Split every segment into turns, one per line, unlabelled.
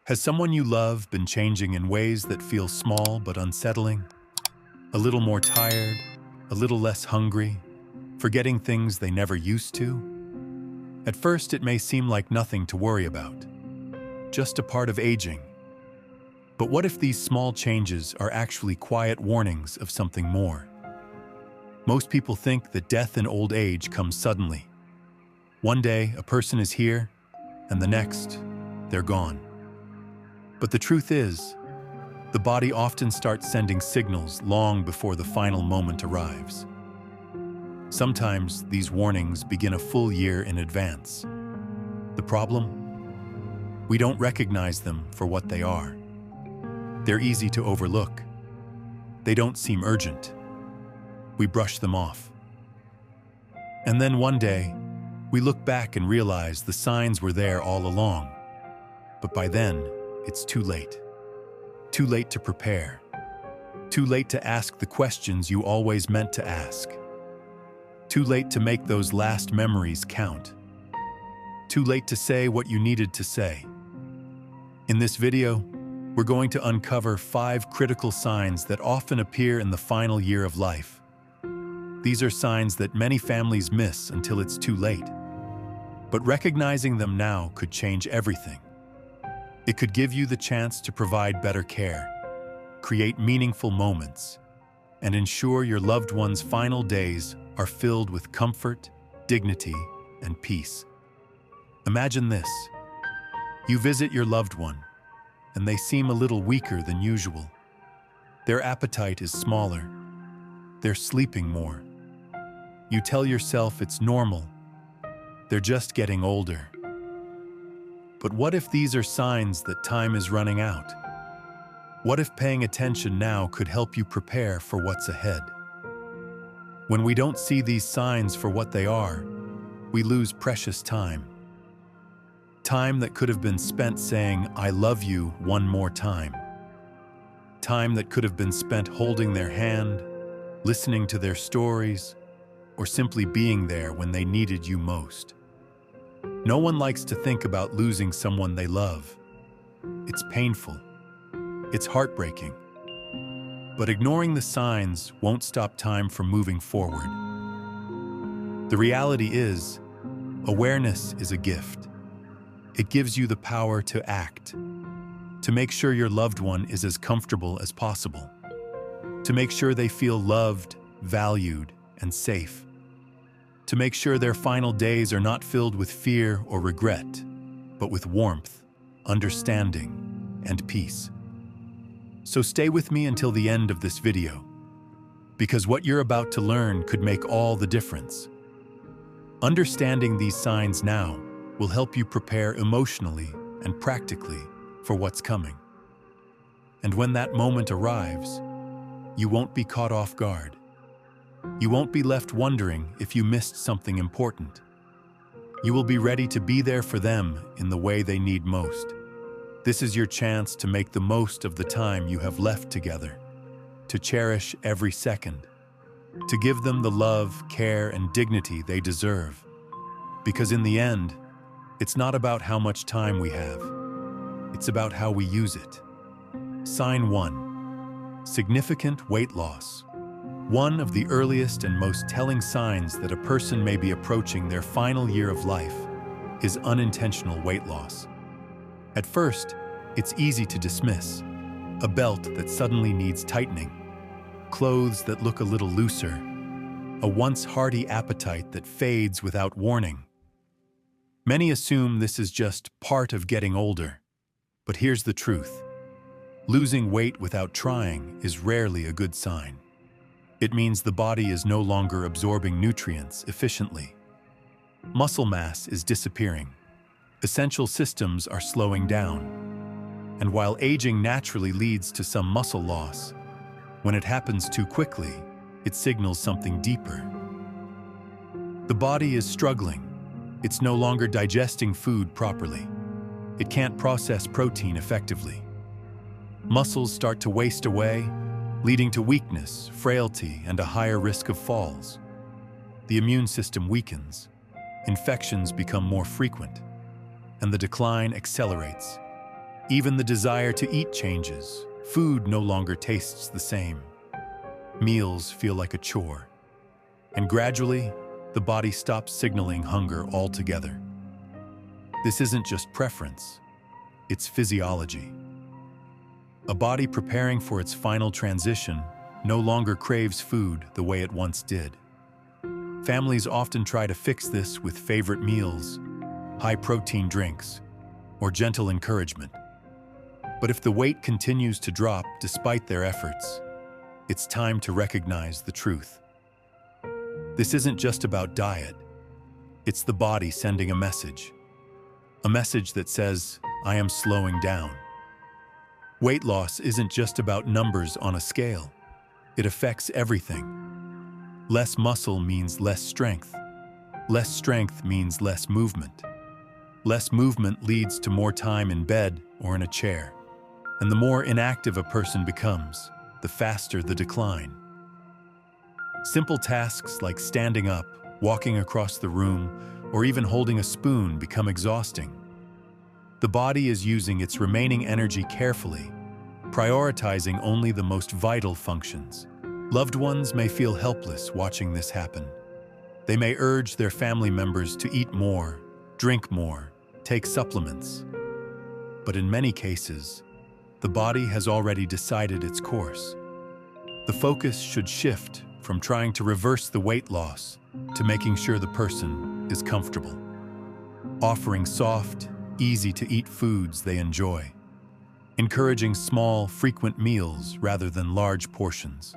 Has someone you love been changing in ways that feel small but unsettling? A little more tired, a little less hungry, forgetting things they never used to? At first, it may seem like nothing to worry about, just a part of aging. But what if these small changes are actually quiet warnings of something more? Most people think that death in old age comes suddenly. One day, a person is here, and the next, they're gone. But the truth is, the body often starts sending signals long before the final moment arrives. Sometimes these warnings begin a full year in advance. The problem? We don't recognize them for what they are. They're easy to overlook. They don't seem urgent. We brush them off. And then one day, we look back and realize the signs were there all along. But by then, it's too late. Too late to prepare. Too late to ask the questions you always meant to ask. Too late to make those last memories count. Too late to say what you needed to say. In this video, we're going to uncover 5 critical signs that often appear in the final year of life. These are signs that many families miss until it's too late. But recognizing them now could change everything. It could give you the chance to provide better care, create meaningful moments, and ensure your loved one's final days are filled with comfort, dignity, and peace. Imagine this. You visit your loved one, and they seem a little weaker than usual. Their appetite is smaller. They're sleeping more. You tell yourself it's normal. They're just getting older. But what if these are signs that time is running out? What if paying attention now could help you prepare for what's ahead? When we don't see these signs for what they are, we lose precious time. Time that could have been spent saying, "I love you" one more time. Time that could have been spent holding their hand, listening to their stories, or simply being there when they needed you most. No one likes to think about losing someone they love. It's painful. It's heartbreaking. But ignoring the signs won't stop time from moving forward. The reality is, awareness is a gift. It gives you the power to act, to make sure your loved one is as comfortable as possible, to make sure they feel loved, valued, and safe, to make sure their final days are not filled with fear or regret, but with warmth, understanding, and peace. So stay with me until the end of this video, because what you're about to learn could make all the difference. Understanding these signs now will help you prepare emotionally and practically for what's coming. And when that moment arrives, you won't be caught off guard. You won't be left wondering if you missed something important. You will be ready to be there for them in the way they need most. This is your chance to make the most of the time you have left together, to cherish every second, to give them the love, care, and dignity they deserve. Because in the end, it's not about how much time we have. It's about how we use it. Sign 1. Significant weight loss. One of the earliest and most telling signs that a person may be approaching their final year of life is unintentional weight loss. At first, it's easy to dismiss. A belt that suddenly needs tightening, clothes that look a little looser, a once hearty appetite that fades without warning. Many assume this is just part of getting older. But here's the truth. Losing weight without trying is rarely a good sign. It means the body is no longer absorbing nutrients efficiently. Muscle mass is disappearing. Essential systems are slowing down. And while aging naturally leads to some muscle loss, when it happens too quickly, it signals something deeper. The body is struggling. It's no longer digesting food properly. It can't process protein effectively. Muscles start to waste away, leading to weakness, frailty, and a higher risk of falls. The immune system weakens, infections become more frequent, and the decline accelerates. Even the desire to eat changes. Food no longer tastes the same. Meals feel like a chore. And gradually, the body stops signaling hunger altogether. This isn't just preference, it's physiology. A body preparing for its final transition no longer craves food the way it once did. Families often try to fix this with favorite meals, high-protein drinks, or gentle encouragement. But if the weight continues to drop despite their efforts, it's time to recognize the truth. This isn't just about diet. It's the body sending a message that says, I am slowing down. Weight loss isn't just about numbers on a scale. It affects everything. Less muscle means less strength. Less strength means less movement. Less movement leads to more time in bed or in a chair. And the more inactive a person becomes, the faster the decline. Simple tasks like standing up, walking across the room, or even holding a spoon become exhausting. The body is using its remaining energy carefully, prioritizing only the most vital functions. Loved ones may feel helpless watching this happen. They may urge their family members to eat more, drink more, take supplements. But in many cases, the body has already decided its course. The focus should shift from trying to reverse the weight loss to making sure the person is comfortable. Offering soft, easy-to-eat foods they enjoy. Encouraging small, frequent meals rather than large portions.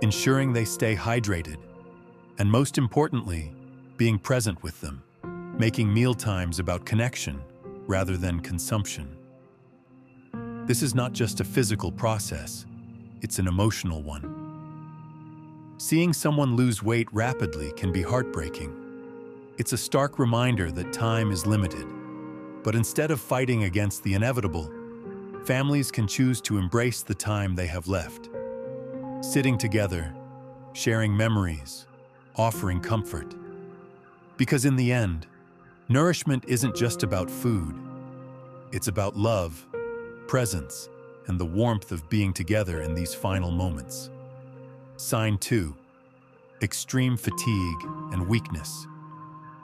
Ensuring they stay hydrated. And most importantly, being present with them. Making mealtimes about connection rather than consumption. This is not just a physical process, it's an emotional one. Seeing someone lose weight rapidly can be heartbreaking. It's a stark reminder that time is limited. But instead of fighting against the inevitable, families can choose to embrace the time they have left. Sitting together, sharing memories, offering comfort. Because in the end, nourishment isn't just about food. It's about love, presence, and the warmth of being together in these final moments. Sign 2. Extreme fatigue and weakness.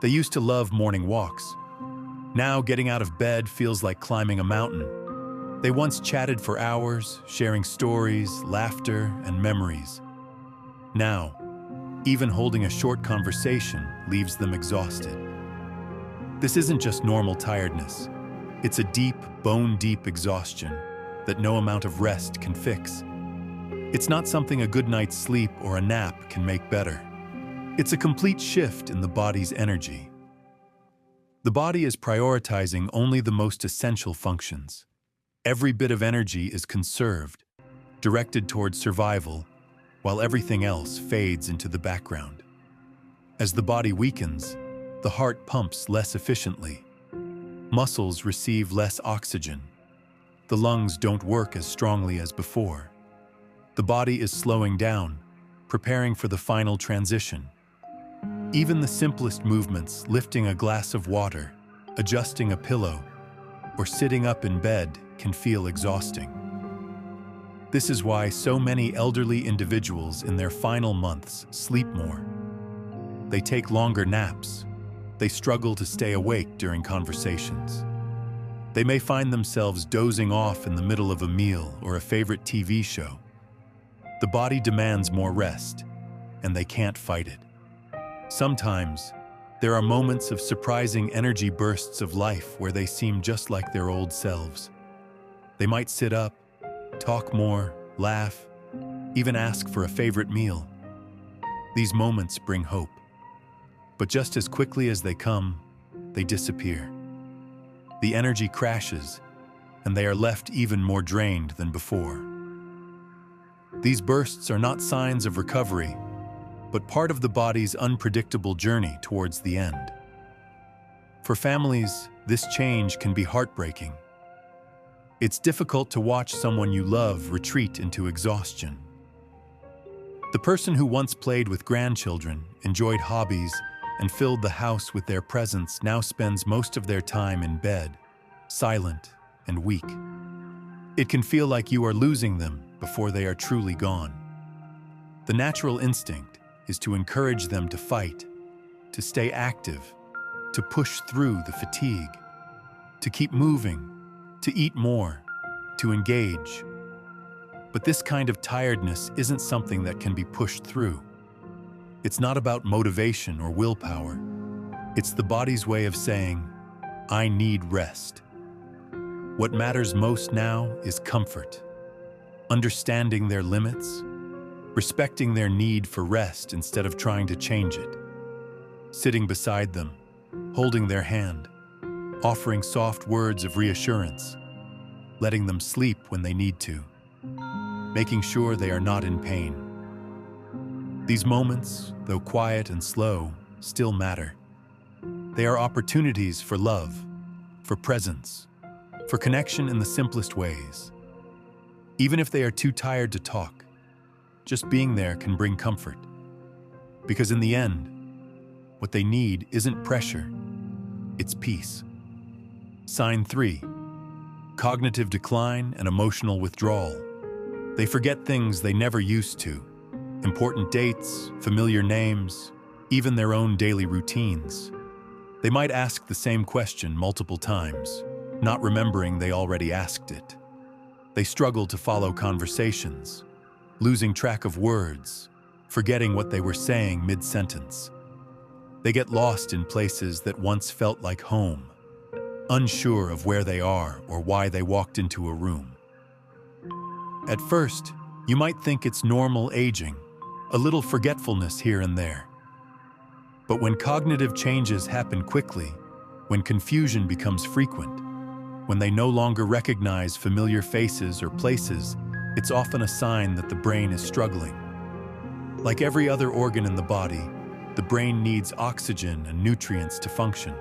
They used to love morning walks. Now getting out of bed feels like climbing a mountain. They once chatted for hours, sharing stories, laughter, and memories. Now, even holding a short conversation leaves them exhausted. This isn't just normal tiredness. It's a deep, bone-deep exhaustion that no amount of rest can fix. It's not something a good night's sleep or a nap can make better. It's a complete shift in the body's energy. The body is prioritizing only the most essential functions. Every bit of energy is conserved, directed towards survival, while everything else fades into the background. As the body weakens, the heart pumps less efficiently. Muscles receive less oxygen. The lungs don't work as strongly as before. The body is slowing down, preparing for the final transition. Even the simplest movements, lifting a glass of water, adjusting a pillow, or sitting up in bed, can feel exhausting. This is why so many elderly individuals in their final months sleep more. They take longer naps. They struggle to stay awake during conversations. They may find themselves dozing off in the middle of a meal or a favorite TV show. The body demands more rest, and they can't fight it. Sometimes, there are moments of surprising energy bursts of life where they seem just like their old selves. They might sit up, talk more, laugh, even ask for a favorite meal. These moments bring hope. But just as quickly as they come, they disappear. The energy crashes, and they are left even more drained than before. These bursts are not signs of recovery, but part of the body's unpredictable journey towards the end. For families, this change can be heartbreaking. It's difficult to watch someone you love retreat into exhaustion. The person who once played with grandchildren, enjoyed hobbies, and filled the house with their presence now spends most of their time in bed, silent and weak. It can feel like you are losing them before they are truly gone. The natural instinct is to encourage them to fight, to stay active, to push through the fatigue, to keep moving, to eat more, to engage. But this kind of tiredness isn't something that can be pushed through. It's not about motivation or willpower. It's the body's way of saying, I need rest. What matters most now is comfort, understanding their limits, respecting their need for rest instead of trying to change it, sitting beside them, holding their hand, offering soft words of reassurance, letting them sleep when they need to, making sure they are not in pain. These moments, though quiet and slow, still matter. They are opportunities for love, for presence, for connection in the simplest ways. Even if they are too tired to talk, just being there can bring comfort. Because in the end, what they need isn't pressure, it's peace. Sign 3. Cognitive decline and emotional withdrawal. They forget things they never used to. Important dates, familiar names, even their own daily routines. They might ask the same question multiple times, not remembering they already asked it. They struggle to follow conversations, losing track of words, forgetting what they were saying mid-sentence. They get lost in places that once felt like home, unsure of where they are or why they walked into a room. At first, you might think it's normal aging, a little forgetfulness here and there. But when cognitive changes happen quickly, when confusion becomes frequent, when they no longer recognize familiar faces or places, it's often a sign that the brain is struggling. Like every other organ in the body, the brain needs oxygen and nutrients to function.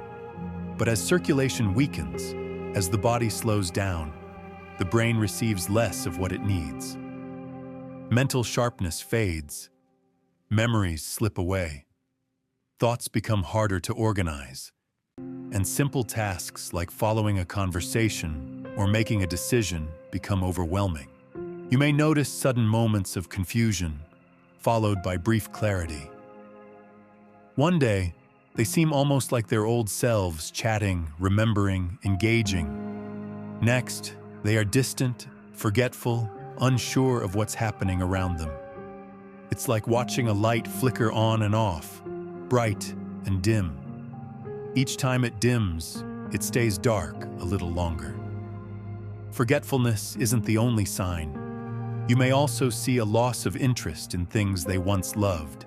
But as circulation weakens, as the body slows down, the brain receives less of what it needs. Mental sharpness fades. Memories slip away. Thoughts become harder to organize. And simple tasks like following a conversation or making a decision become overwhelming. You may notice sudden moments of confusion, followed by brief clarity. One day, they seem almost like their old selves, chatting, remembering, engaging. Next, they are distant, forgetful, unsure of what's happening around them. It's like watching a light flicker on and off, bright and dim. Each time it dims, it stays dark a little longer. Forgetfulness isn't the only sign. You may also see a loss of interest in things they once loved.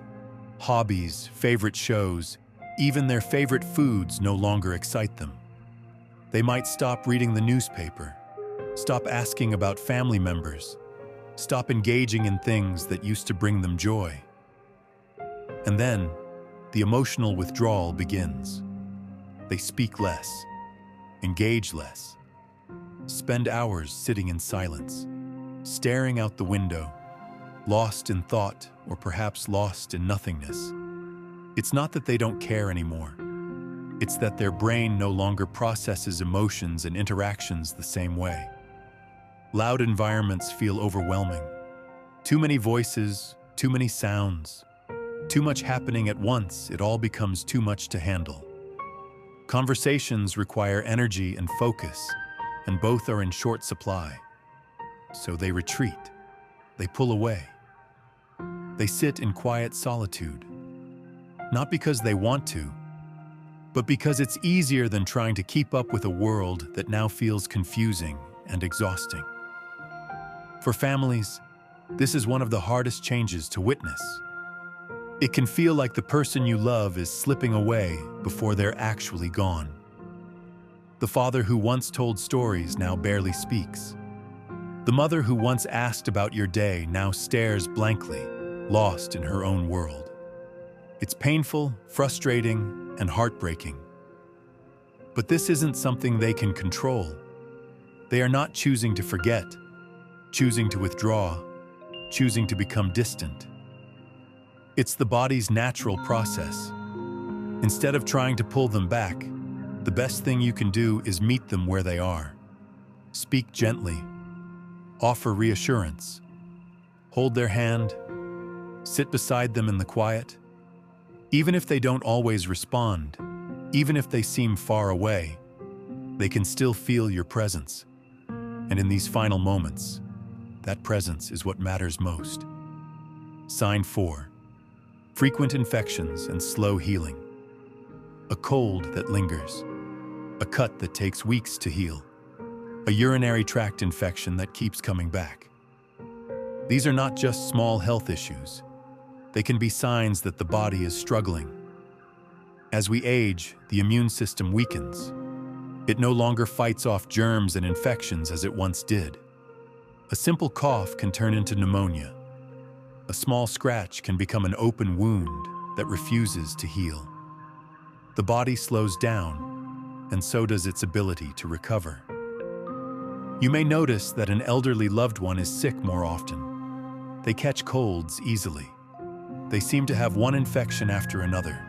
Hobbies, favorite shows, even their favorite foods no longer excite them. They might stop reading the newspaper, stop asking about family members, stop engaging in things that used to bring them joy. And then, the emotional withdrawal begins. They speak less, engage less, spend hours sitting in silence, staring out the window, lost in thought or perhaps lost in nothingness. It's not that they don't care anymore. It's that their brain no longer processes emotions and interactions the same way. Loud environments feel overwhelming. Too many voices, too many sounds, too much happening at once, it all becomes too much to handle. Conversations require energy and focus, and both are in short supply. So they retreat, they pull away. They sit in quiet solitude, not because they want to, but because it's easier than trying to keep up with a world that now feels confusing and exhausting. For families, this is one of the hardest changes to witness. It can feel like the person you love is slipping away before they're actually gone. The father who once told stories now barely speaks. The mother who once asked about your day now stares blankly, lost in her own world. It's painful, frustrating, and heartbreaking. But this isn't something they can control. They are not choosing to forget, choosing to withdraw, choosing to become distant. It's the body's natural process. Instead of trying to pull them back, the best thing you can do is meet them where they are. Speak gently. Offer reassurance. Hold their hand. Sit beside them in the quiet. Even if they don't always respond, even if they seem far away, they can still feel your presence. And in these final moments, that presence is what matters most. Sign 4. Frequent infections and slow healing. A cold that lingers. A cut that takes weeks to heal. A urinary tract infection that keeps coming back. These are not just small health issues. They can be signs that the body is struggling. As we age, the immune system weakens. It no longer fights off germs and infections as it once did. A simple cough can turn into pneumonia. A small scratch can become an open wound that refuses to heal. The body slows down, and so does its ability to recover. You may notice that an elderly loved one is sick more often. They catch colds easily. They seem to have one infection after another.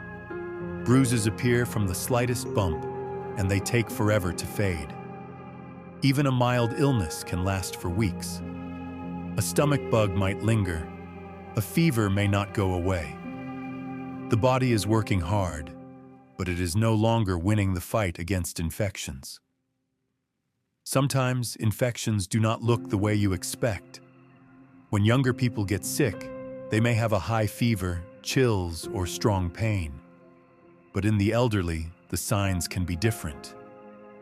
Bruises appear from the slightest bump, and they take forever to fade. Even a mild illness can last for weeks. A stomach bug might linger. A fever may not go away. The body is working hard, but it is no longer winning the fight against infections. Sometimes infections do not look the way you expect. When younger people get sick, they may have a high fever, chills, or strong pain. But in the elderly, the signs can be different.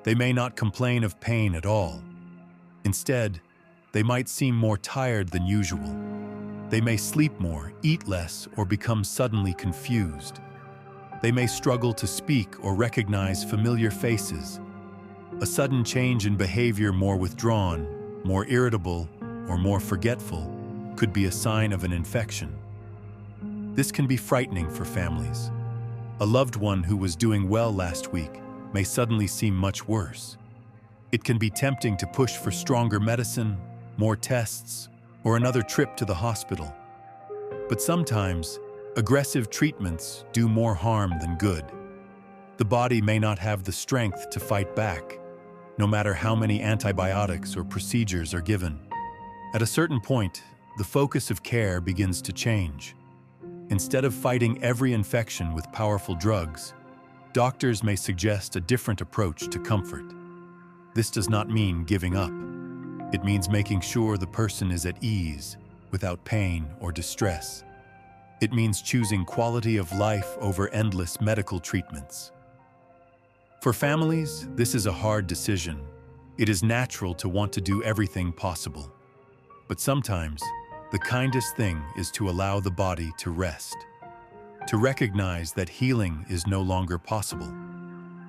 They may not complain of pain at all. Instead, they might seem more tired than usual. They may sleep more, eat less, or become suddenly confused. They may struggle to speak or recognize familiar faces. A sudden change in behavior, more withdrawn, more irritable, or more forgetful, could be a sign of an infection. This can be frightening for families. A loved one who was doing well last week may suddenly seem much worse. It can be tempting to push for stronger medicine, more tests, or another trip to the hospital. But sometimes, aggressive treatments do more harm than good. The body may not have the strength to fight back, no matter how many antibiotics or procedures are given. At a certain point, the focus of care begins to change. Instead of fighting every infection with powerful drugs, doctors may suggest a different approach to comfort. This does not mean giving up. It means making sure the person is at ease, without pain or distress. It means choosing quality of life over endless medical treatments. For families, this is a hard decision. It is natural to want to do everything possible. But sometimes, the kindest thing is to allow the body to rest, to recognize that healing is no longer possible,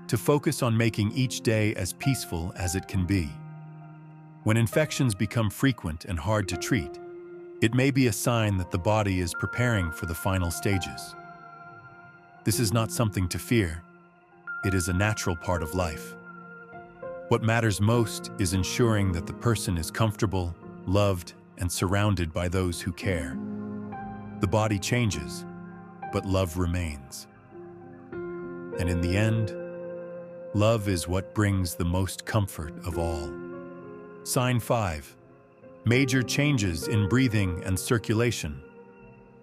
to focus on making each day as peaceful as it can be. When infections become frequent and hard to treat, it may be a sign that the body is preparing for the final stages. This is not something to fear. It is a natural part of life. What matters most is ensuring that the person is comfortable, loved, and surrounded by those who care. The body changes, but love remains. And in the end, love is what brings the most comfort of all. Sign 5. Major changes in breathing and circulation.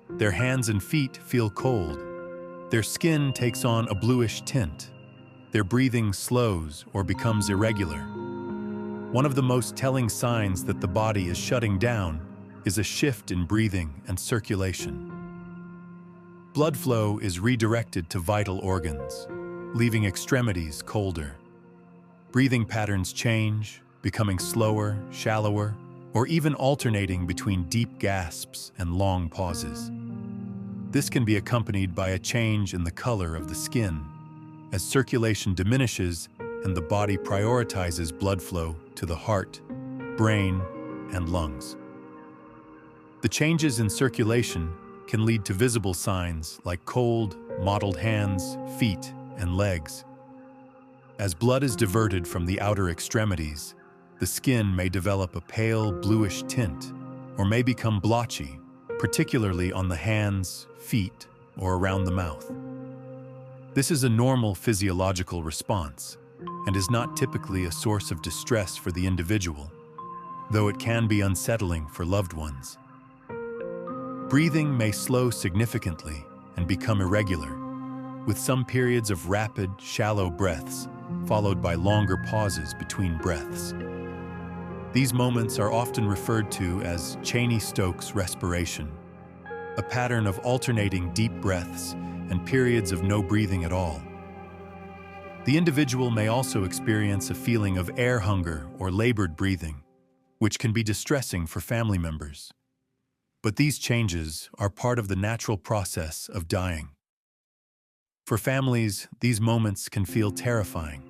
Their hands and feet feel cold. Their skin takes on a bluish tint. Their breathing slows or becomes irregular. One of the most telling signs that the body is shutting down is a shift in breathing and circulation. Blood flow is redirected to vital organs, leaving extremities colder. Breathing patterns change, becoming slower, shallower, or even alternating between deep gasps and long pauses. This can be accompanied by a change in the color of the skin, as circulation diminishes and the body prioritizes blood flow to the heart, brain, and lungs. The changes in circulation can lead to visible signs like cold, mottled hands, feet, and legs. As blood is diverted from the outer extremities, the skin may develop a pale bluish tint or may become blotchy, particularly on the hands, feet, or around the mouth. This is a normal physiological response. and is not typically a source of distress for the individual, though it can be unsettling for loved ones. Breathing may slow significantly and become irregular, with some periods of rapid, shallow breaths followed by longer pauses between breaths. These moments are often referred to as Cheney-Stokes respiration, a pattern of alternating deep breaths and periods of no breathing at all. The individual may also experience a feeling of air hunger or labored breathing, which can be distressing for family members. But these changes are part of the natural process of dying. For families, these moments can feel terrifying.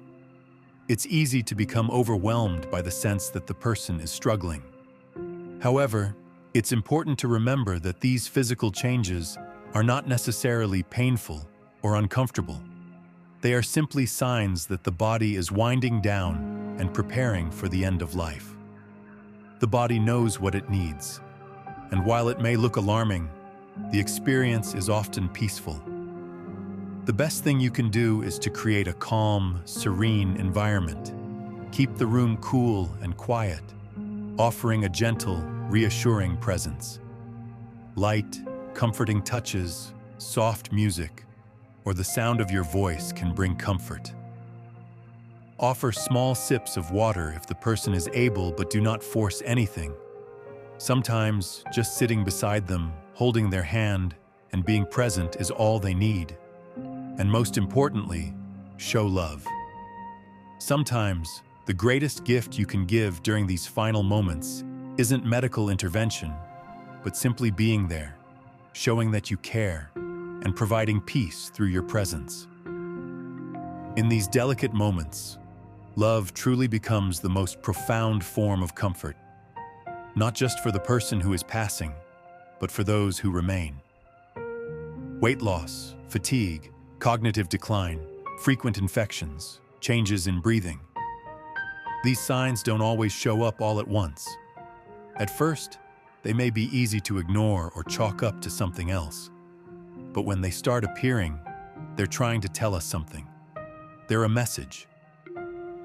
It's easy to become overwhelmed by the sense that the person is struggling. However, it's important to remember that these physical changes are not necessarily painful or uncomfortable. They are simply signs that the body is winding down and preparing for the end of life. The body knows what it needs, and while it may look alarming, the experience is often peaceful. The best thing you can do is to create a calm, serene environment. Keep the room cool and quiet, offering a gentle, reassuring presence. Light, comforting touches, soft music, or the sound of your voice can bring comfort. Offer small sips of water if the person is able, but do not force anything. Sometimes, just sitting beside them, holding their hand, and being present is all they need. And most importantly, show love. Sometimes, the greatest gift you can give during these final moments isn't medical intervention, but simply being there, showing that you care, and providing peace through your presence. In these delicate moments, love truly becomes the most profound form of comfort, not just for the person who is passing, but for those who remain. Weight loss, fatigue, cognitive decline, frequent infections, changes in breathing. These signs don't always show up all at once. At first, they may be easy to ignore or chalk up to something else. But when they start appearing, they're trying to tell us something. They're a message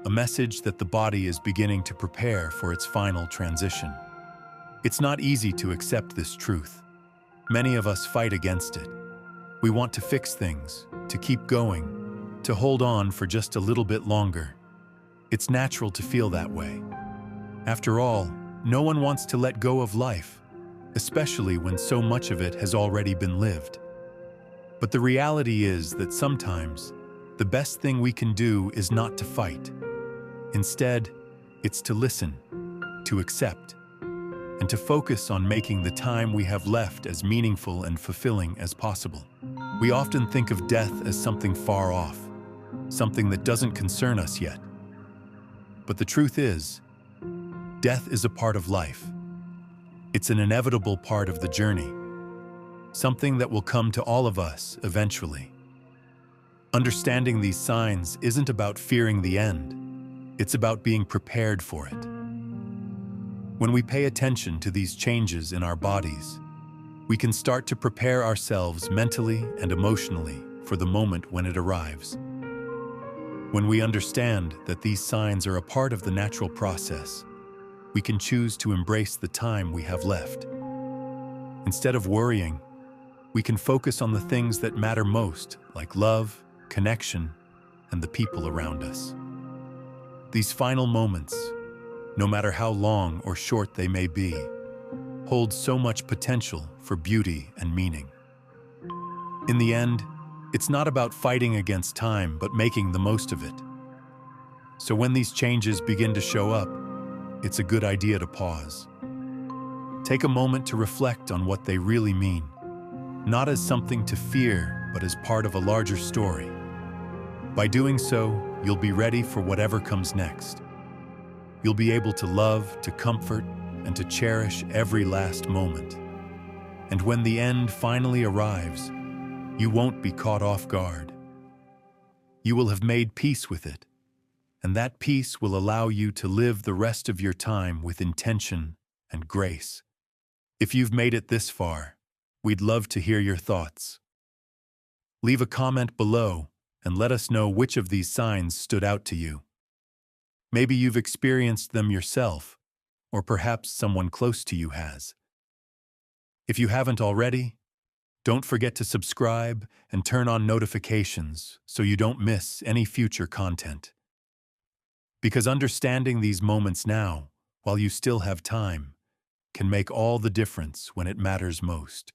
that the body is beginning to prepare for its final transition. It's not easy to accept this truth. Many of us fight against it. We want to fix things, to keep going, to hold on for just a little bit longer. It's natural to feel that way. After all, no one wants to let go of life, especially when so much of it has already been lived. But the reality is that sometimes the best thing we can do is not to fight. Instead, it's to listen, to accept, and to focus on making the time we have left as meaningful and fulfilling as possible. We often think of death as something far off, something that doesn't concern us yet. But the truth is, death is a part of life. It's an inevitable part of the journey, something that will come to all of us eventually. Understanding these signs isn't about fearing the end. It's about being prepared for it. When we pay attention to these changes in our bodies, we can start to prepare ourselves mentally and emotionally for the moment when it arrives. When we understand that these signs are a part of the natural process, we can choose to embrace the time we have left. Instead of worrying, we can focus on the things that matter most, like love, connection, and the people around us. These final moments, no matter how long or short they may be, hold so much potential for beauty and meaning. In the end, it's not about fighting against time, but making the most of it. So when these changes begin to show up, it's a good idea to pause. Take a moment to reflect on what they really mean, not as something to fear, but as part of a larger story. By doing so, you'll be ready for whatever comes next. You'll be able to love, to comfort, and to cherish every last moment. And when the end finally arrives, you won't be caught off guard. You will have made peace with it, and that peace will allow you to live the rest of your time with intention and grace. If you've made it this far, we'd love to hear your thoughts. Leave a comment below and let us know which of these signs stood out to you. Maybe you've experienced them yourself, or perhaps someone close to you has. If you haven't already, don't forget to subscribe and turn on notifications so you don't miss any future content. Because understanding these moments now, while you still have time, can make all the difference when it matters most.